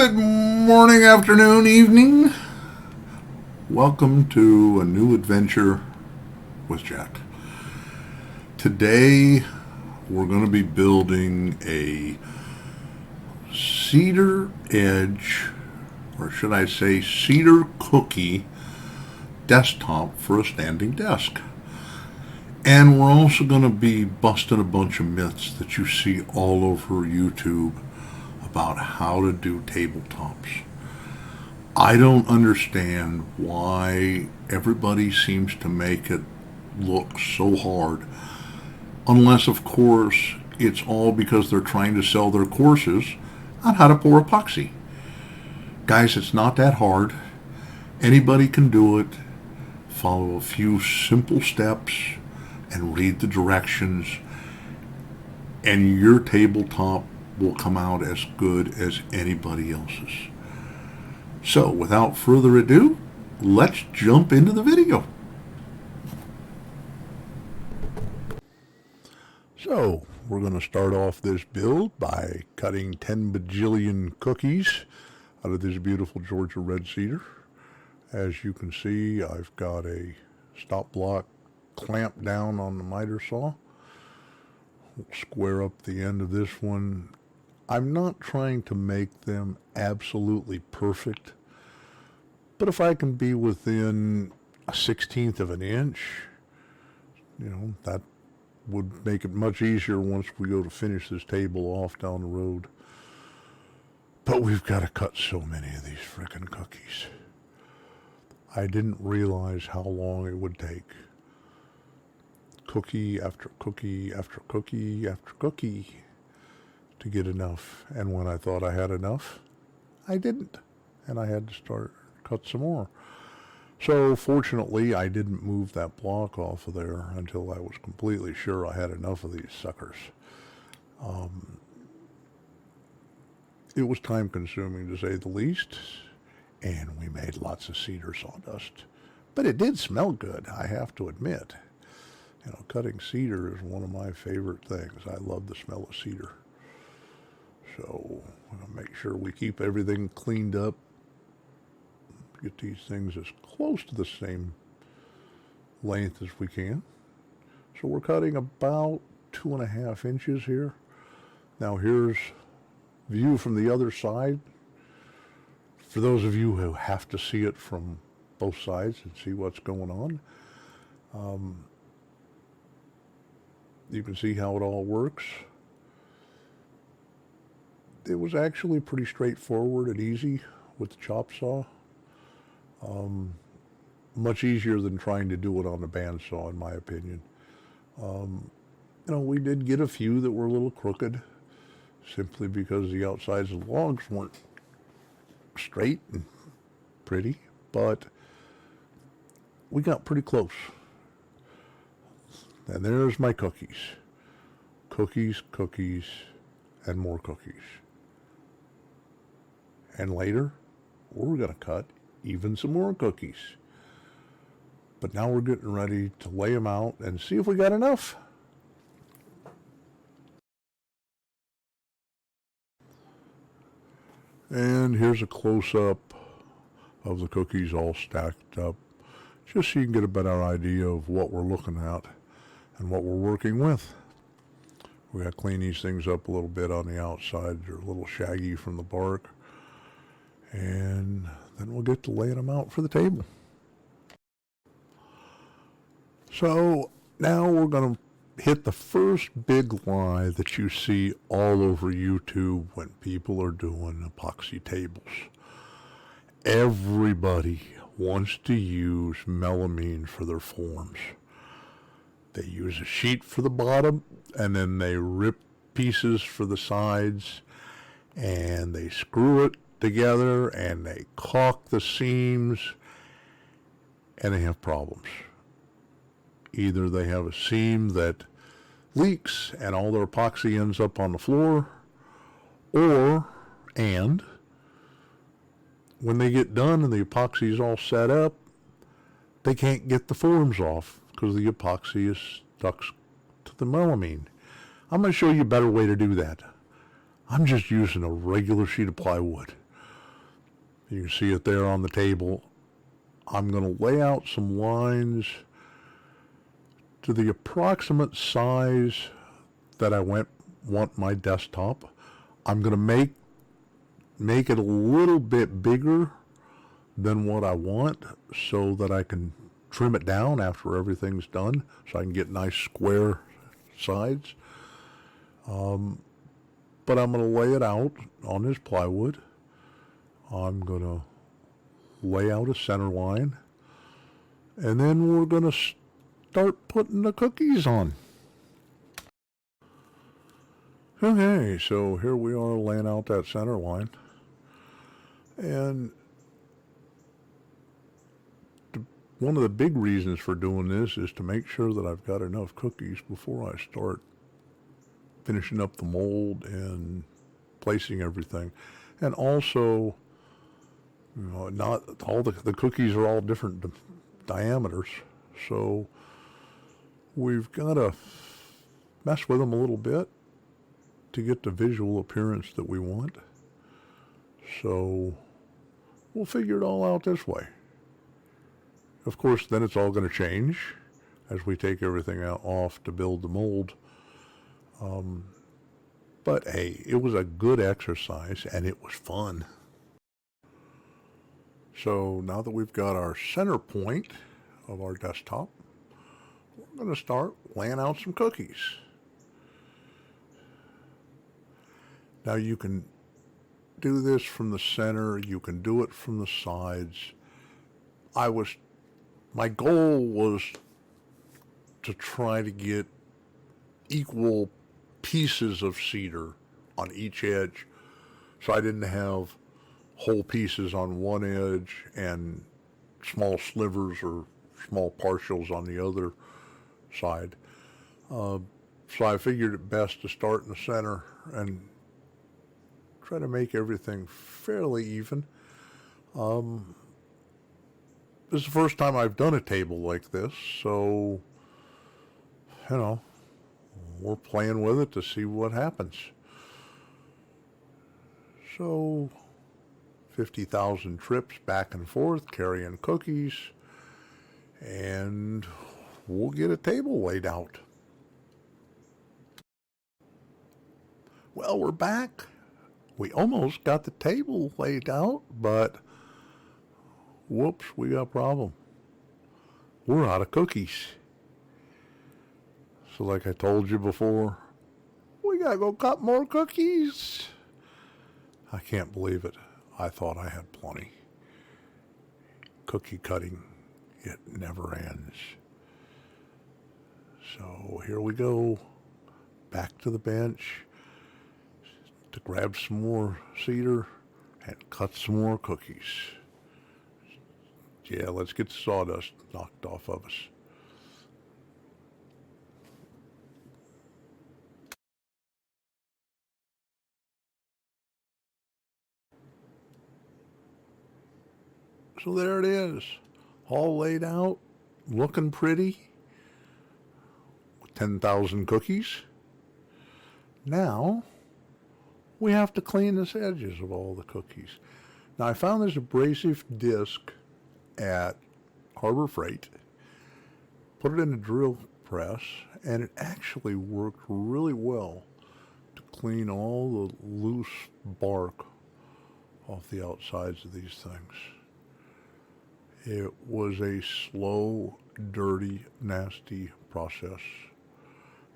Good morning, afternoon, evening. Welcome to a new adventure with Jack. Today we're going to be building a cedar edge, or should I say cedar cookie desktop for a standing desk. And we're also going to be busting a bunch of myths that you see all over YouTube about how to do tabletops. I don't understand why everybody seems to make it look so hard, unless of course it's all because they're trying to sell their courses on how to pour epoxy. Guys, it's not that hard. Anybody can do it. Follow a few simple steps and read the directions, and your tabletop will come out as good as anybody else's. So, without further ado, let's jump into the video. So, we're going to start off this build by cutting 10 bajillion cookies out of this beautiful Georgia red cedar. As you can see, I've got a stop block clamped down on the miter saw. We'll square up the end of this one. I'm not trying to make them absolutely perfect, but if I can be within a 1/16 of an inch, that would make it much easier once we go to finish this table off down the road. But we've got to cut so many of these frickin' cookies. I didn't realize how long it would take. Cookie after cookie after cookie after cookie to get enough. And when I thought I had enough, I didn't. And I had to cut some more. So fortunately, I didn't move that block off of there until I was completely sure I had enough of these suckers. It was time consuming to say the least, and we made lots of cedar sawdust. But it did smell good, I have to admit. Cutting cedar is one of my favorite things. I love the smell of cedar. So I'm going to make sure we keep everything cleaned up. Get these things as close to the same length as we can. So we're cutting about 2.5 inches here. Now here's view from the other side. For those of you who have to see it from both sides and see what's going on, you can see how it all works. It was actually pretty straightforward and easy with the chop saw. Much easier than trying to do it on the bandsaw, in my opinion. We did get a few that were a little crooked, simply because the outsides of the logs weren't straight and pretty, but we got pretty close. And there's my cookies. Cookies, cookies, and more cookies. And later, we're going to cut even some more cookies. But now we're getting ready to lay them out and see if we got enough. And here's a close-up of the cookies all stacked up, just so you can get a better idea of what we're looking at and what we're working with. We got to clean these things up a little bit on the outside. They're a little shaggy from the bark. And then we'll get to laying them out for the table. So now we're going to hit the first big lie that you see all over YouTube when people are doing epoxy tables. Everybody wants to use melamine for their forms. They use a sheet for the bottom, and then they rip pieces for the sides, and they screw it together, and they caulk the seams, and they have problems. Either they have a seam that leaks and all their epoxy ends up on the floor, and when they get done and the epoxy is all set up, they can't get the forms off because the epoxy is stuck to the melamine. I'm going to show you a better way to do that. I'm just using a regular sheet of plywood. You can see it there on the table. I'm going to lay out some lines to the approximate size that I want my desktop. I'm going to make it a little bit bigger than what I want so that I can trim it down after everything's done so I can get nice square sides. But I'm going to lay it out on this plywood. I'm going to lay out a center line, and then we're going to start putting the cookies on. Okay, so here we are laying out that center line, and one of the big reasons for doing this is to make sure that I've got enough cookies before I start finishing up the mold and placing everything. And also, not all the cookies are all different diameters, so we've got to mess with them a little bit to get the visual appearance that we want. So we'll figure it all out this way. Of course, then it's all going to change as we take everything off to build the mold. But hey, it was a good exercise and it was fun. So now that we've got our center point of our desktop, we're going to start laying out some cookies. Now you can do this from the center, you can do it from the sides. My goal was to try to get equal pieces of cedar on each edge, so I didn't have whole pieces on one edge and small slivers or small partials on the other side. So I figured it best to start in the center and try to make everything fairly even. This is the first time I've done a table like this, so, we're playing with it to see what happens. So, 50,000 trips back and forth, carrying cookies, and we'll get a table laid out. Well, we're back. We almost got the table laid out, but whoops, we got a problem. We're out of cookies. So like I told you before, we gotta go cut more cookies. I can't believe it. I thought I had plenty. Cookie cutting, it never ends. So here we go, back to the bench to grab some more cedar and cut some more cookies. Yeah, let's get the sawdust knocked off of us. So there it is, all laid out, looking pretty, with 10,000 cookies. Now, we have to clean the edges of all the cookies. Now, I found this abrasive disc at Harbor Freight, put it in a drill press, and it actually worked really well to clean all the loose bark off the outsides of these things. It was a slow, dirty, nasty process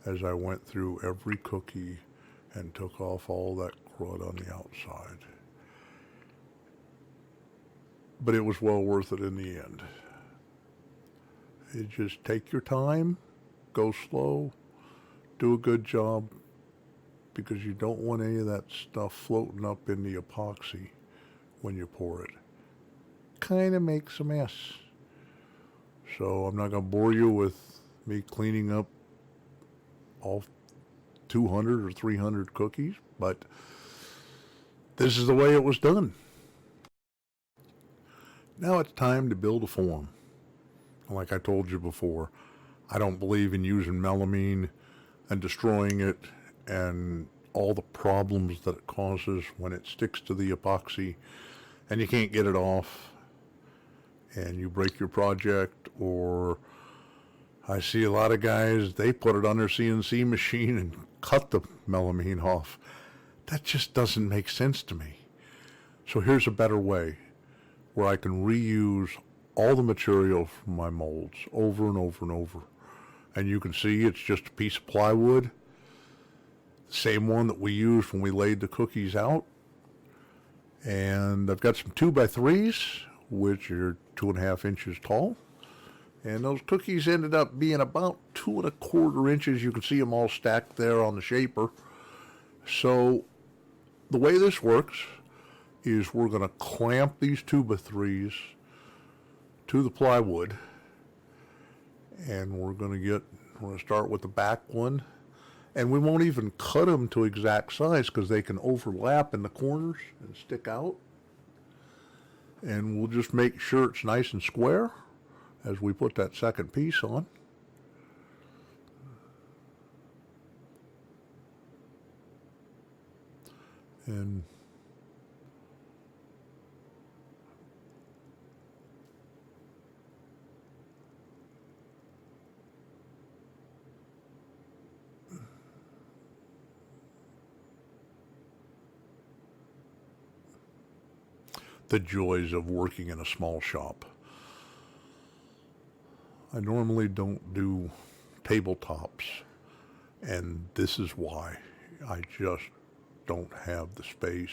as I went through every cookie and took off all that crud on the outside. But it was well worth it in the end. You just take your time, go slow, do a good job, because you don't want any of that stuff floating up in the epoxy when you pour it. Kind of makes a mess. So I'm not going to bore you with me cleaning up all 200 or 300 cookies, but this is the way it was done. Now it's time to build a form. Like I told you before, I don't believe in using melamine and destroying it and all the problems that it causes when it sticks to the epoxy and you can't get it off, and you break your project. Or I see a lot of guys, they put it on their CNC machine and cut the melamine off. That just doesn't make sense to me. So here's a better way where I can reuse all the material from my molds over and over and over. And you can see it's just a piece of plywood, the same one that we used when we laid the cookies out. And I've got some 2x3s, which are 2.5 inches tall. And those cookies ended up being about 2.25 inches. You can see them all stacked there on the shaper. So the way this works is we're going to clamp these 2x3s to the plywood. And we're going to start with the back one. And we won't even cut them to exact size because they can overlap in the corners and stick out. And we'll just make sure it's nice and square as we put that second piece on. And the joys of working in a small shop. I normally don't do tabletops, and this is why. I just don't have the space.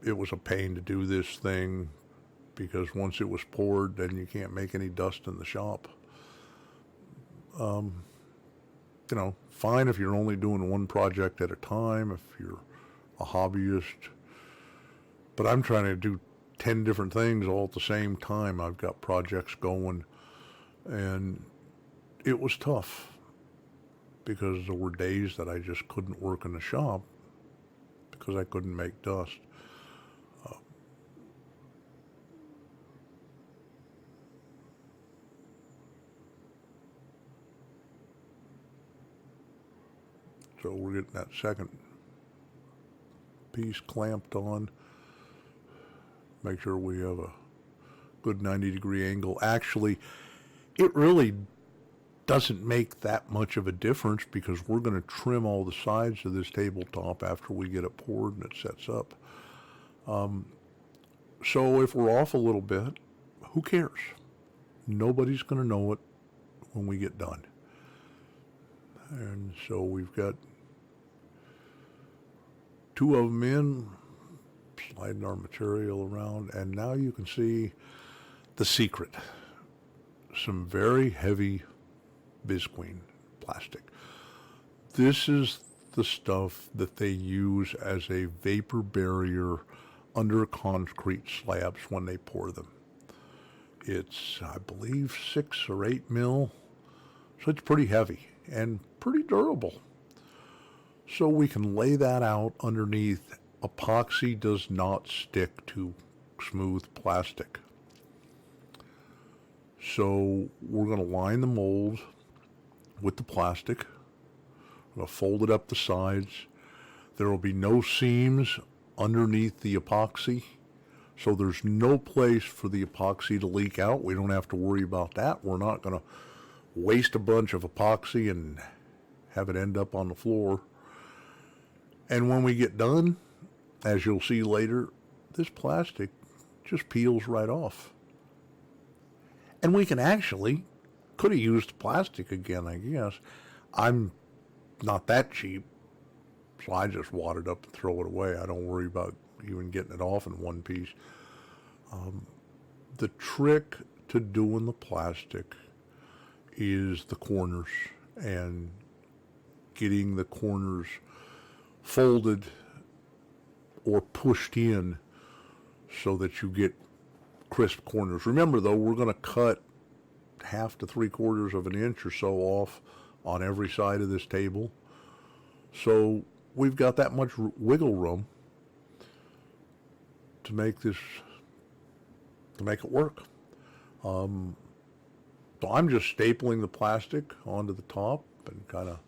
It was a pain to do this thing because once it was poured, then you can't make any dust in the shop. Fine if you're only doing one project at a time, if you're a hobbyist. But I'm trying to do 10 different things all at the same time. I've got projects going, and it was tough because there were days that I just couldn't work in the shop because I couldn't make dust. So we're getting that second piece clamped on. Make sure we have a good 90-degree angle. Actually, it really doesn't make that much of a difference because we're going to trim all the sides of this tabletop after we get it poured and it sets up. So if we're off a little bit, who cares? Nobody's going to know it when we get done. And so we've got 2 of them in, sliding our material around, and now you can see the secret. Some very heavy visqueen plastic. This is the stuff that they use as a vapor barrier under concrete slabs when they pour them. It's, I believe, 6 or 8 mil, so it's pretty heavy and pretty durable. So we can lay that out underneath. Epoxy does not stick to smooth plastic. So we're going to line the mold with the plastic. We're going to fold it up the sides. There will be no seams underneath the epoxy. So there's no place for the epoxy to leak out. We don't have to worry about that. We're not going to waste a bunch of epoxy and have it end up on the floor. And when we get done, as you'll see later, this plastic just peels right off. And we can actually, could have used plastic again, I guess. I'm not that cheap, so I just wad it up and throw it away. I don't worry about even getting it off in one piece. The trick to doing the plastic is the corners and getting the corners folded or pushed in so that you get crisp corners. Remember though, we're going to cut 1/2 to 3/4 of an inch or so off on every side of this table. So we've got that much wiggle room to make this, to make it work. So I'm just stapling the plastic onto the top and kind of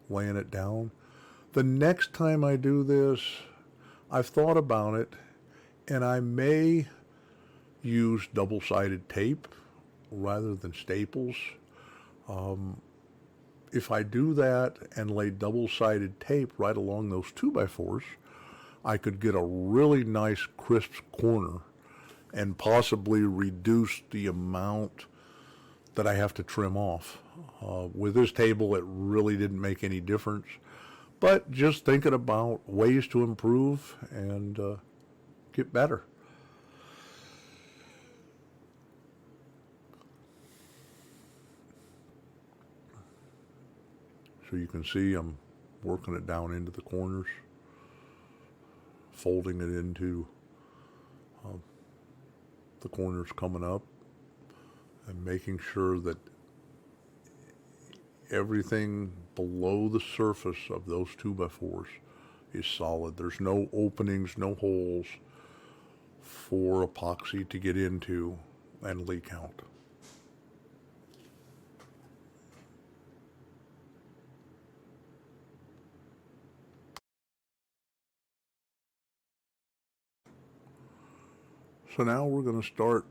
laying it down. The next time I do this, I've thought about it, And I may use double-sided tape rather than staples. If I do that and lay double-sided tape right along those 2x4s, I could get a really nice crisp corner and possibly reduce the amount that I have to trim off. With this table, it really didn't make any difference. But just thinking about ways to improve and get better. So you can see I'm working it down into the corners, folding it into the corners coming up, and making sure that everything below the surface of those 2x4s is solid. There's no openings, no holes for epoxy to get into and leak out. So now we're going to start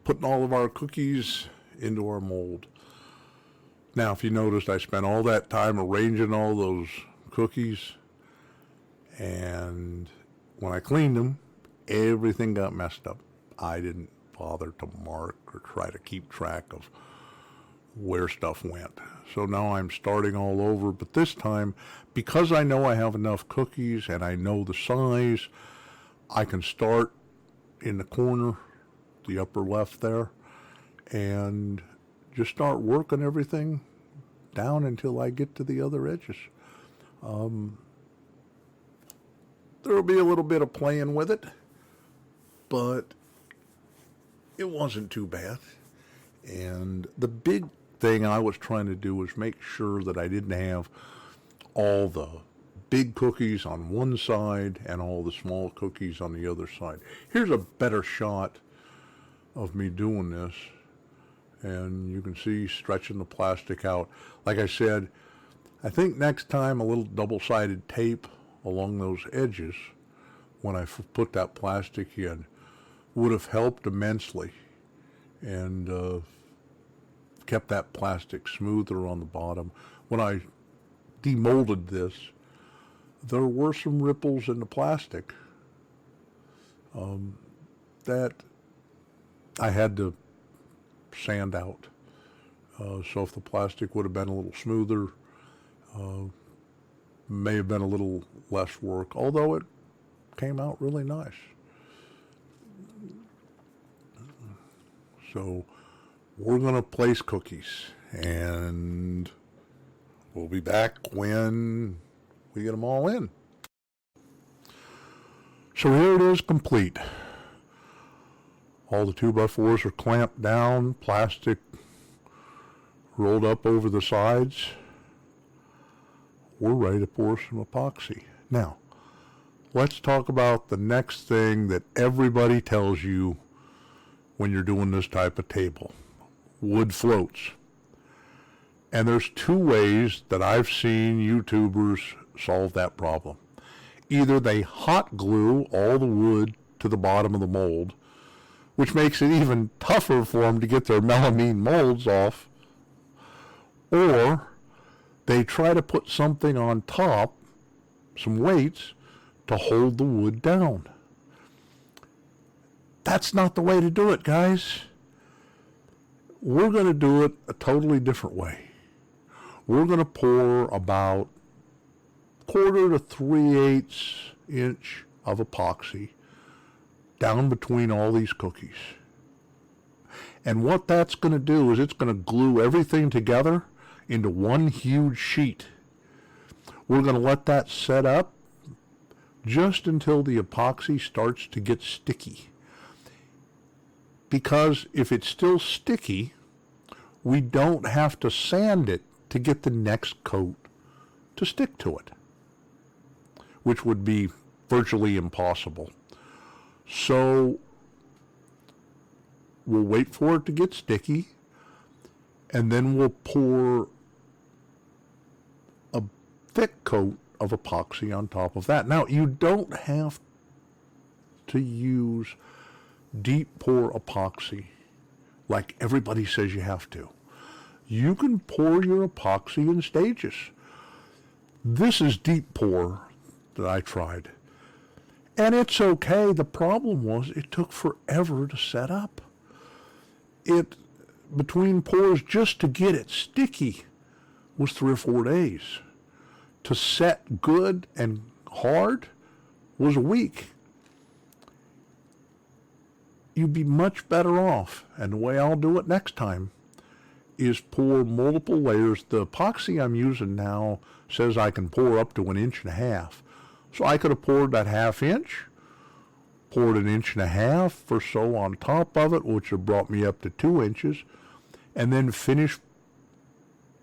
putting all of our cookies into our mold. Now, if you noticed, I spent all that time arranging all those cookies, and when I cleaned them, everything got messed up. I didn't bother to mark or try to keep track of where stuff went. So now I'm starting all over, but this time, because I know I have enough cookies and I know the size, I can start in the corner, the upper left there, and just start working everything down until I get to the other edges. There'll be a little bit of playing with it, but it wasn't too bad. And the big thing I was trying to do was make sure that I didn't have all the big cookies on one side and all the small cookies on the other side. Here's a better shot of me doing this, and you can see stretching the plastic out. Like I said, I think next time a little double-sided tape along those edges when I put that plastic in would have helped immensely and kept that plastic smoother on the bottom. When I demolded this, there were some ripples in the plastic that I had to sand out. So if the plastic would have been a little smoother, may have been a little less work, although it came out really nice. So we're going to place cookies, and we'll be back when we get them all in. So here it is, complete. All the 2x4s are clamped down, plastic rolled up over the sides. We're ready to pour some epoxy. Now, let's talk about the next thing that everybody tells you when you're doing this type of table. Wood floats. And there's two ways that I've seen YouTubers solve that problem. Either they hot glue all the wood to the bottom of the mold, which makes it even tougher for them to get their melamine molds off, or they try to put something on top, some weights, to hold the wood down. That's not the way to do it, guys. We're going to do it a totally different way. We're going to pour about 1/4 to 3/8 inch of epoxy down between all these cookies. And what that's going to do is it's going to glue everything together into one huge sheet. We're going to let that set up just until the epoxy starts to get sticky. Because if it's still sticky, we don't have to sand it to get the next coat to stick to it, which would be virtually impossible. So we'll wait for it to get sticky, and then we'll pour a thick coat of epoxy on top of that. Now, you don't have to use deep pour epoxy like everybody says you have to. You can pour your epoxy in stages. This is deep pour that I tried. And it's okay. The problem was it took forever to set up. It, between pours, just to get it sticky was 3 or 4 days. To set good and hard was a week. You'd be much better off, and the way I'll do it next time is pour multiple layers. The epoxy I'm using now says I can pour up to 1.5 inches. So I could have poured that 1/2 inch, poured 1.5 inches or so on top of it, which would have brought me up to 2 inches, and then finish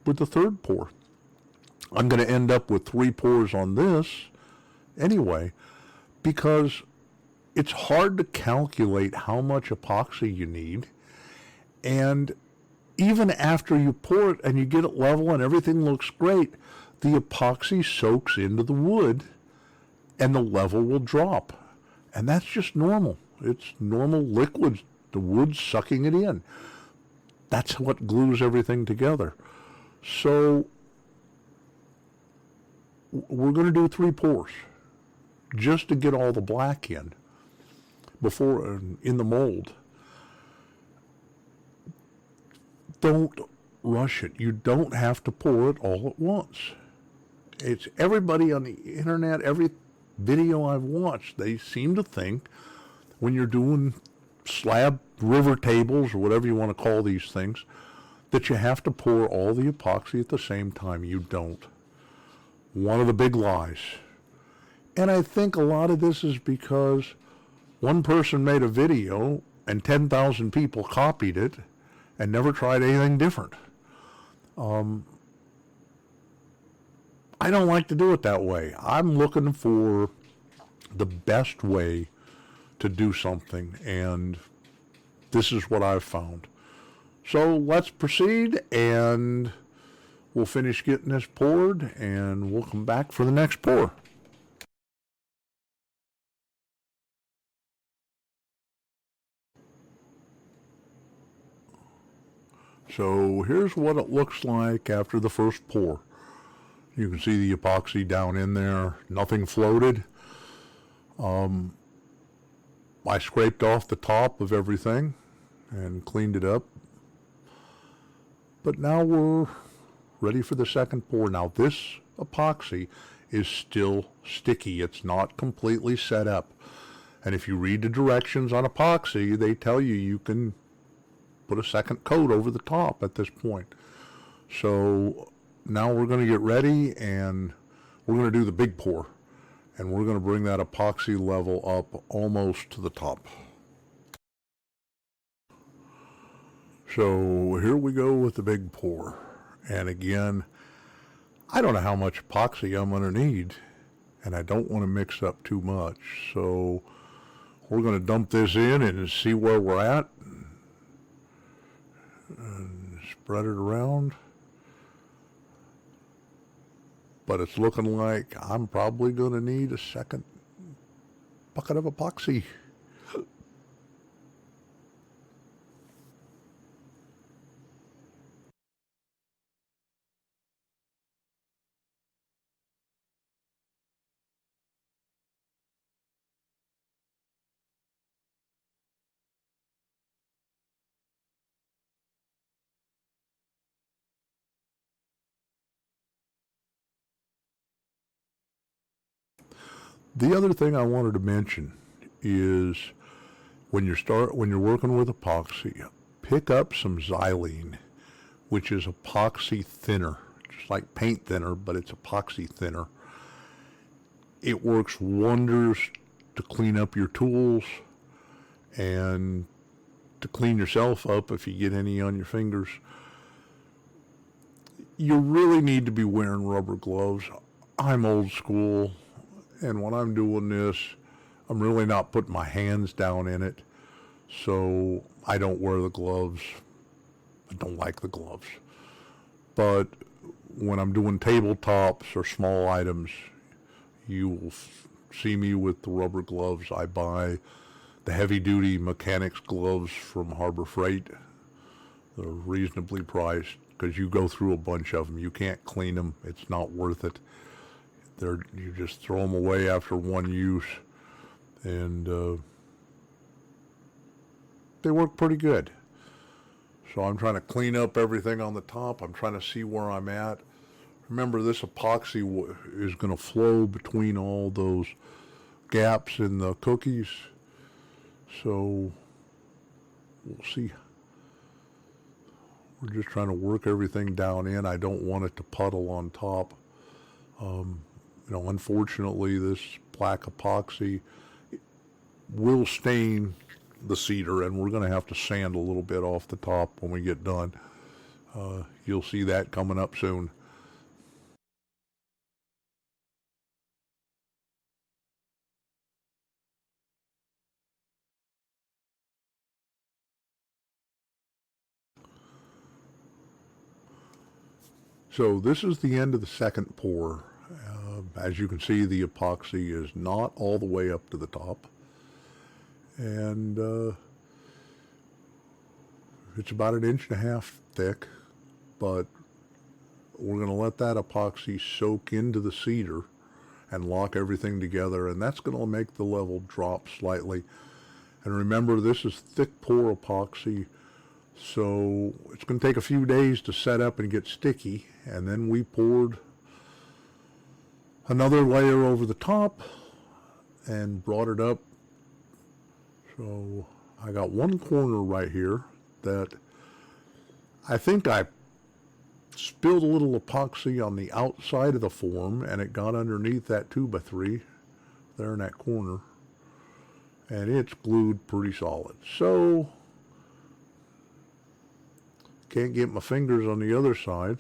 with the third pour. I'm going to end up with 3 pours on this anyway, because it's hard to calculate how much epoxy you need. And even after you pour it and you get it level and everything looks great, the epoxy soaks into the wood and the level will drop. And that's just normal. It's normal liquid, the wood sucking it in. That's what glues everything together. So we're going to do 3 pours just to get all the black in before in the mold. Don't rush it. You don't have to pour it all at once. It's everybody on the internet, every video I've watched, they seem to think when you're doing slab river tables or whatever you want to call these things, that you have to pour all the epoxy at the same time. You don't. One of the big lies. And I think a lot of this is because one person made a video and 10,000 people copied it and never tried anything different. I don't like to do it that way. I'm looking for the best way to do something, and this is what I've found. So let's proceed, and we'll finish getting this poured, and we'll come back for the next pour. So here's what it looks like after the first pour. You can see the epoxy down in there, nothing floated. I scraped off the top of everything and cleaned it up. But now we're ready for the second pour. Now this epoxy is still sticky. It's not completely set up. And if you read the directions on epoxy, they tell you you can put a second coat over the top at this point. So now we're going to get ready, and we're going to do the big pour. And we're going to bring that epoxy level up almost to the top. So here we go with the big pour. And again, I don't know how much epoxy I'm going to need, and I don't want to mix up too much. So we're going to dump this in and see where we're at and spread it around. But it's looking like I'm probably going to need a second bucket of epoxy. The other thing I wanted to mention is when you're working with epoxy, pick up some xylene, which is epoxy thinner, just like paint thinner, but it's epoxy thinner. It works wonders to clean up your tools and to clean yourself up if you get any on your fingers. You really need to be wearing rubber gloves. I'm old school. And when I'm doing this, I'm really not putting my hands down in it. So I don't wear the gloves. I don't like the gloves. But when I'm doing tabletops or small items, you will see me with the rubber gloves, I buy the heavy-duty mechanics gloves from Harbor Freight. They're reasonably priced because you go through a bunch of them. You can't clean them. It's not worth it. You just throw them away after one use, and they work pretty good. So I'm trying to clean up everything on the top. I'm trying to see where I'm at. Remember, this epoxy is going to flow between all those gaps in the cookies. So we'll see. We're just trying to work everything down in. I don't want it to puddle on top. Unfortunately, this black epoxy will stain the cedar, and we're going to have to sand a little bit off the top when we get done. You'll see that coming up soon. So this is the end of the second pour. As you can see, the epoxy is not all the way up to the top. And it's about 1.5 inches thick, but we're going to let that epoxy soak into the cedar and lock everything together, and that's going to make the level drop slightly. And remember, this is thick pour epoxy, so it's going to take a few days to set up and get sticky. And then we poured another layer over the top and brought it up. So I got one corner right here that I think I spilled a little epoxy on the outside of the form, and it got underneath that 2x3 there in that corner, and it's glued pretty solid. So can't get my fingers on the other side,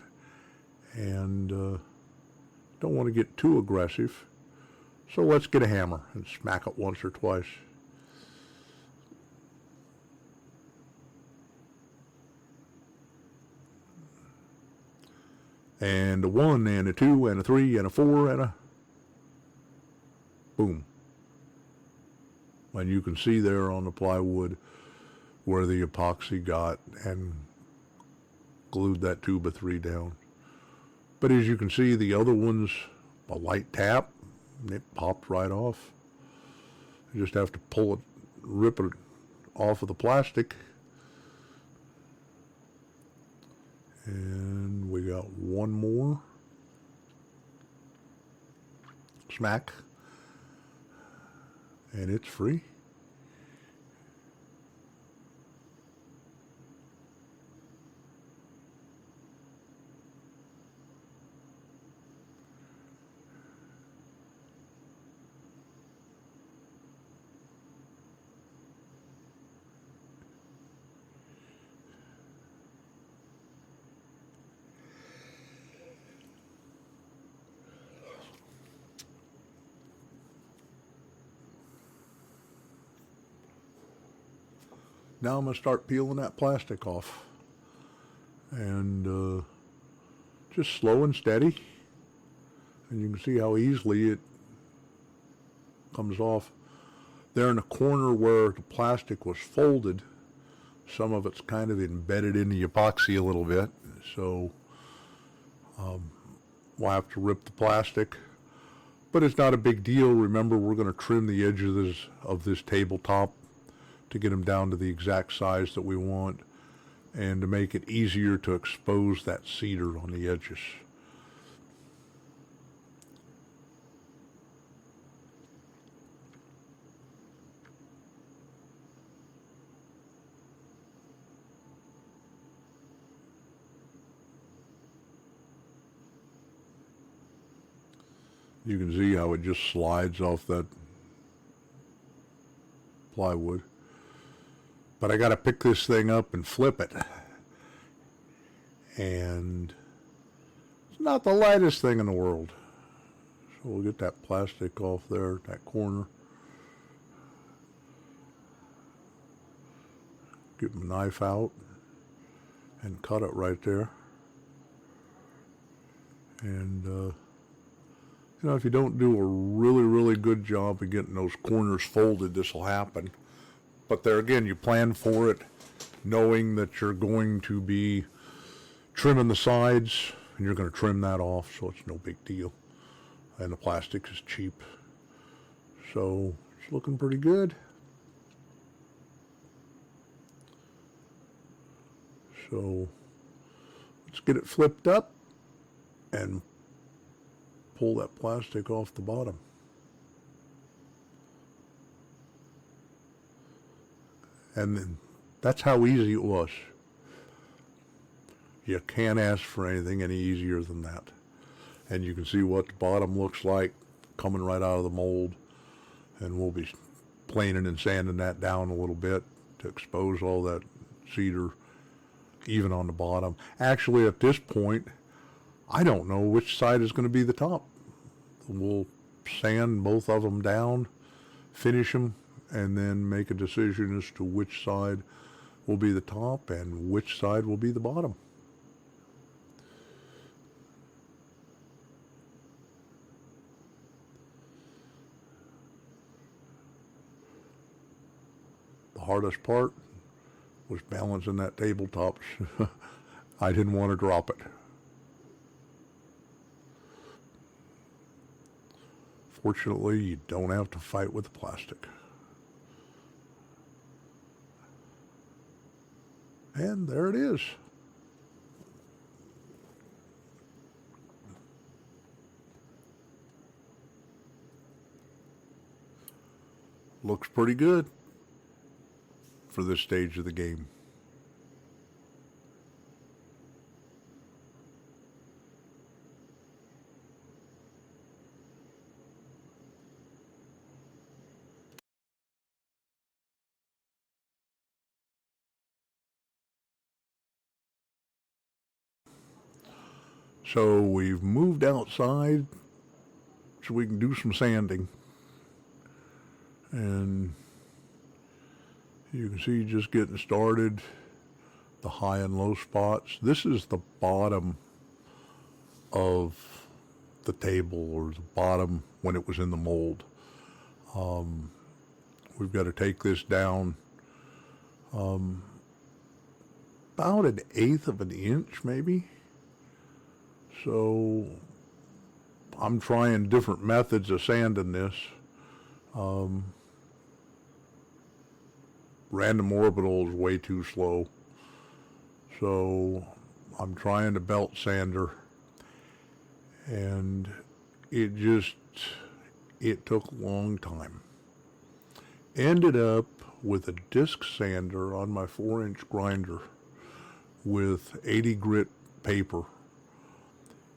and don't want to get too aggressive. So let's get a hammer and smack it once or twice. And a 1 and a 2 and a 3 and a 4 and a boom. And you can see there on the plywood where the epoxy got and glued that 2x3 down. But as you can see, the other one's a light tap, and it popped right off. You just have to pull it, rip it off of the plastic. And we got one more. Smack. And it's free. Now I'm going to start peeling that plastic off. And just slow and steady. And you can see how easily it comes off. There in the corner where the plastic was folded, some of it's kind of embedded in the epoxy a little bit. So we'll have to rip the plastic. But it's not a big deal. Remember, we're going to trim the edges of this tabletop to get them down to the exact size that we want, and to make it easier to expose that cedar on the edges. You can see how it just slides off that plywood. But I got to pick this thing up and flip it. And it's not the lightest thing in the world. So we'll get that plastic off there, that corner. Get my knife out and cut it right there. And if you don't do a really, really good job of getting those corners folded, this will happen. But there again, you plan for it, knowing that you're going to be trimming the sides, and you're going to trim that off, so it's no big deal. And the plastic is cheap. So it's looking pretty good. So let's get it flipped up and pull that plastic off the bottom. And then that's how easy it was. You can't ask for anything any easier than that. And you can see what the bottom looks like coming right out of the mold. And we'll be planing and sanding that down a little bit to expose all that cedar even on the bottom. Actually, at this point, I don't know which side is going to be the top. We'll sand both of them down, finish them, and then make a decision as to which side will be the top and which side will be the bottom. The hardest part was balancing that tabletop. I didn't want to drop it. Fortunately, you don't have to fight with the plastic. And there it is. Looks pretty good for this stage of the game. So we've moved outside so we can do some sanding. And you can see just getting started, the high and low spots. This is the bottom of the table, or the bottom when it was in the mold. We've got to take this down about 1/8 of an inch maybe. So I'm trying different methods of sanding this. Random orbital is way too slow. So I'm trying a belt sander. And it took a long time. Ended up with a disc sander on my 4-inch grinder with 80 grit paper.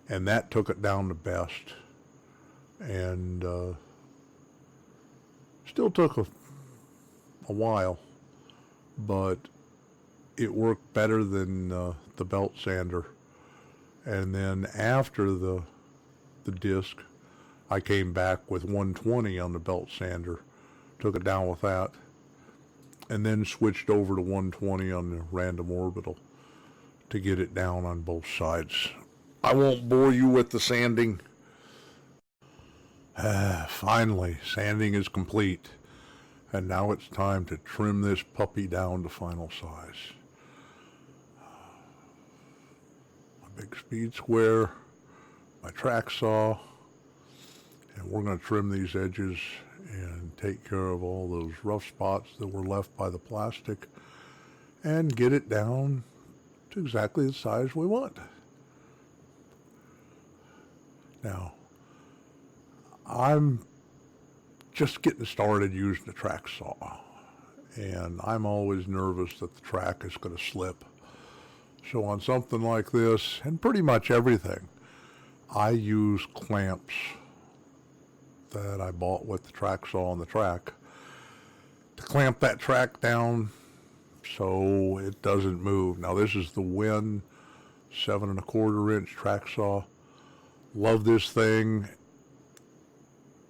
And that took it down the best. And still took a while, but it worked better than the belt sander. And then after the disc, I came back with 120 on the belt sander, took it down with that, and then switched over to 120 on the random orbital to get it down on both sides. I won't bore you with the sanding. Finally, sanding is complete. And now it's time to trim this puppy down to final size. My big speed square, my track saw, and we're going to trim these edges and take care of all those rough spots that were left by the plastic and get it down to exactly the size we want. Now, I'm just getting started using the track saw, and I'm always nervous that the track is going to slip. So on something like this, and pretty much everything, I use clamps that I bought with the track saw on the track to clamp that track down so it doesn't move. Now this is the Win 7 1/4 inch track saw. Love this thing,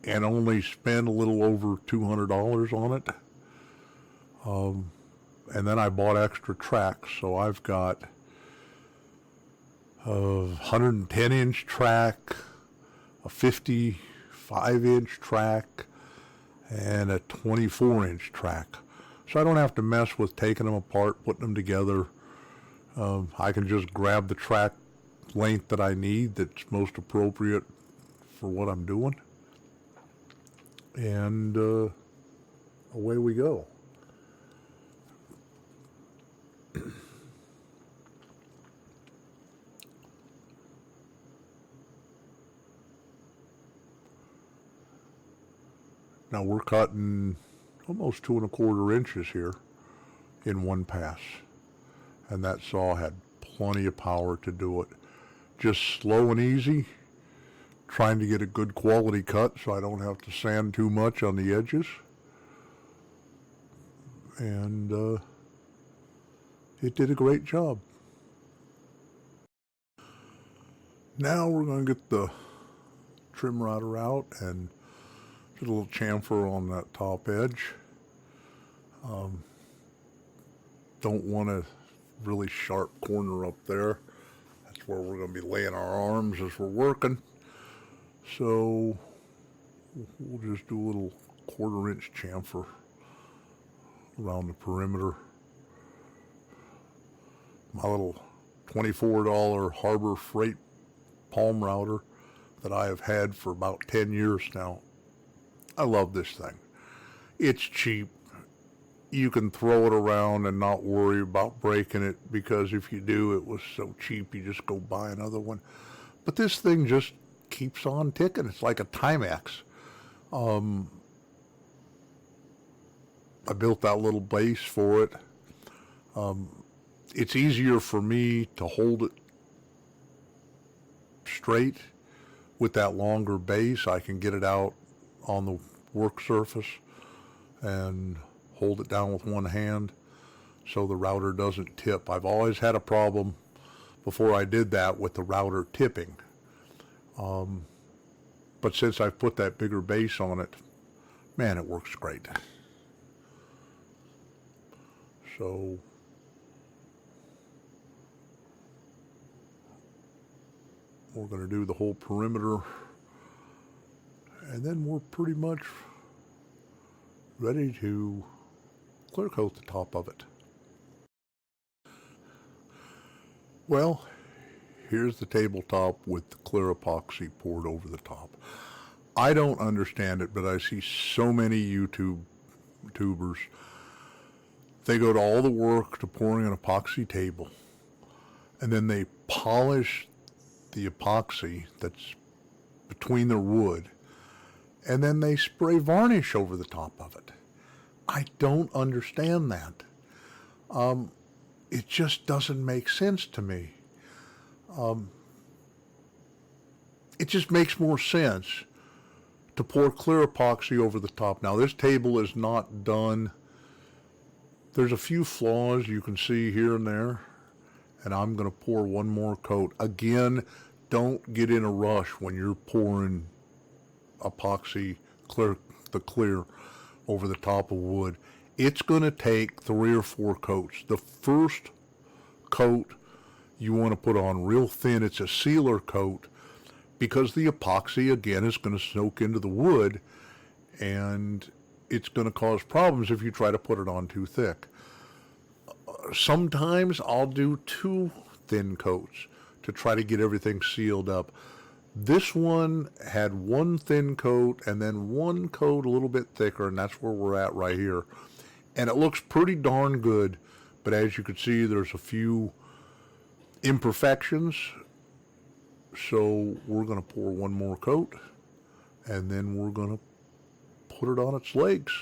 and only spend a little over $200 on it. And then I bought extra tracks, so I've got a 110 inch track, a 55-inch track and a 24-inch track. So I don't have to mess with taking them apart, putting them together. I can just grab the track length that I need that's most appropriate for what I'm doing. And away we go. Now we're cutting almost 2¼ inches here in one pass. And that saw had plenty of power to do it. Just slow and easy, trying to get a good quality cut so I don't have to sand too much on the edges. And it did a great job. Now we're going to get the trim router out and put a little chamfer on that top edge. Don't want a really sharp corner up there. That's where we're going to be laying our arms as we're working. So we'll just do a little 1/4 inch chamfer around the perimeter. My little $24 Harbor Freight palm router that I have had for about 10 years now. I love this thing. It's cheap. You can throw it around and not worry about breaking it, because if you do, it was so cheap you just go buy another one. But this thing just keeps on ticking. It's like a Timex. I built that little base for it. It's easier for me to hold it straight with that longer base. I can get it out on the work surface and hold it down with one hand so the router doesn't tip. I've always had a problem before I did that with the router tipping. But since I've put that bigger base on it, man, it works great. So we're going to do the whole perimeter, and then we're pretty much ready to clear coat the top of it. Well, here's the tabletop with the clear epoxy poured over the top. I don't understand it, but I see so many YouTubers. They go to all the work to pouring an epoxy table, and then they polish the epoxy that's between their wood, and then they spray varnish over the top of it. I don't understand that. It just doesn't make sense to me. It just makes more sense to pour clear epoxy over the top. Now, this table is not done. There's a few flaws you can see here and there, and I'm going to pour one more coat. Again, don't get in a rush when you're pouring epoxy clear over the top of wood. It's going to take 3 or 4 coats. The first coat you want to put on real thin. It's a sealer coat, because the epoxy, again, is going to soak into the wood, and it's going to cause problems if you try to put it on too thick. Sometimes I'll do 2 thin coats to try to get everything sealed up. This one had 1 thin coat and then 1 coat a little bit thicker, and that's where we're at right here. And it looks pretty darn good, but as you can see, there's a few imperfections. So we're going to pour one more coat, and then we're going to put it on its legs.